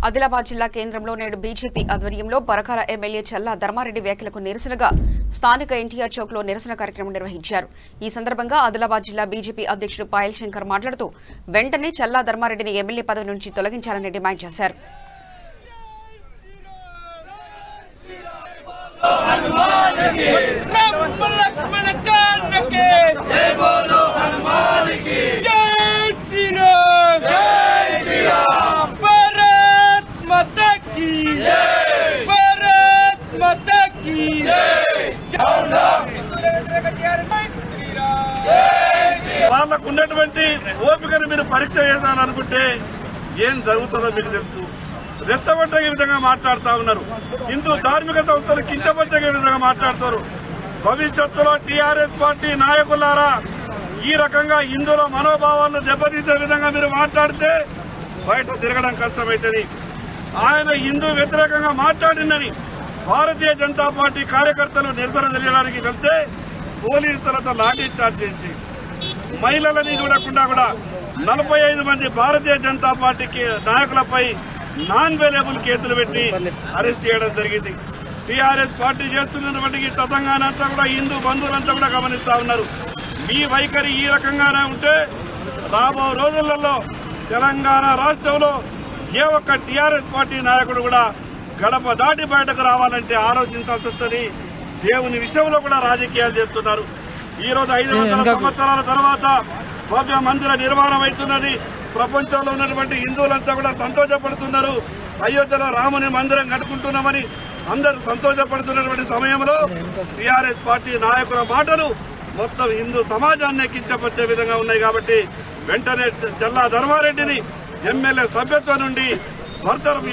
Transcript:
ఆదిలాబాద్ జిల్లా కేంద్రంలో నేడు బీజేపీ ఆధ్వర్యంలో పరకాల ఎమ్మెల్యే చల్లా ధర్మారెడ్డి వ్యాఖ్యలకు నిరసనగా స్థానిక ఎన్టీఆర్ చౌక్ లో నిరసన కార్యక్రమం నిర్వహించారు. ఈ సందర్భంగా ఆదిలాబాద్ జిల్లా బీజేపీ అధ్యక్షుడు పాయల్ శంకర్ మాట్లాడుతూ వెంటనే చల్లా ధర్మారెడ్డిని ఎమ్మెల్యే పదవి నుంచి తొలగించాలని డిమాండ్ చేశారు. వాళ్ళకు ఉన్నటువంటి ఓపికను మీరు పరీక్ష చేయాలనుకుంటే ఏం జరుగుతుందో మీకు తెలుసు. రెచ్చగొట్టే విధంగా మాట్లాడుతూ ఉన్నారు. హిందూ ధార్మిక సంస్థలు కించపరిచే విధంగా మాట్లాడుతారు. భవిష్యత్తులో టీఆర్ఎస్ పార్టీ నాయకులారా ఈ రకంగా హిందువుల మనోభావాలను దెబ్బతీసే విధంగా మీరు మాట్లాడితే బయట తిరగడం కష్టమైతుంది. ఆయన హిందూ వ్యతిరేకంగా మాట్లాడిందని భారతీయ జనతా పార్టీ కార్యకర్తలు నిరసన తెలియడానికి వెళ్తే పోలీసులతో లాఠీ చార్జ్ చేసి మహిళలని చూడకుండా కూడా 45 మంది భారతీయ జనతా పార్టీకి నాయకులపై నాన్ అవైలబుల్ కేసులు పెట్టి అరెస్ట్ చేయడం జరిగింది. టీఆర్ఎస్ పార్టీ చేస్తున్నటువంటి తతంగాన్ని అంతా కూడా హిందూ బంధువులంతా కూడా గమనిస్తా ఉన్నారు. మీ వైఖరి ఈ రకంగానే ఉంటే రాబో రోజులలో తెలంగాణ రాష్ట్రంలో ఏ ఒక్క టీఆర్ఎస్ పార్టీ నాయకుడు కూడా గడప దాటి బయటకు రావాలంటే ఆలోచించాల్సి వస్తుంది. దేవుని విషయంలో కూడా రాజకీయాలు చేస్తున్నారు. ఈ రోజు 500 సంవత్సరాల తర్వాత భవ్య మందిర నిర్మాణం అవుతున్నది. ప్రపంచంలో ఉన్నటువంటి హిందువులంతా కూడా సంతోషపడుతున్నారు. అయోధ్యలో రాముని మందిరం కట్టుకుంటున్నామని అందరూ సంతోషపడుతున్నటువంటి సమయంలో టీఆర్ఎస్ పార్టీ నాయకుల మాటలు మొత్తం హిందూ సమాజాన్ని కించపరిచే విధంగా ఉన్నాయి. కాబట్టి వెంటనే చల్లా ధర్మారెడ్డిని ఎమ్మెల్యే సభ్యత్వం నుండి బర్తరఫ్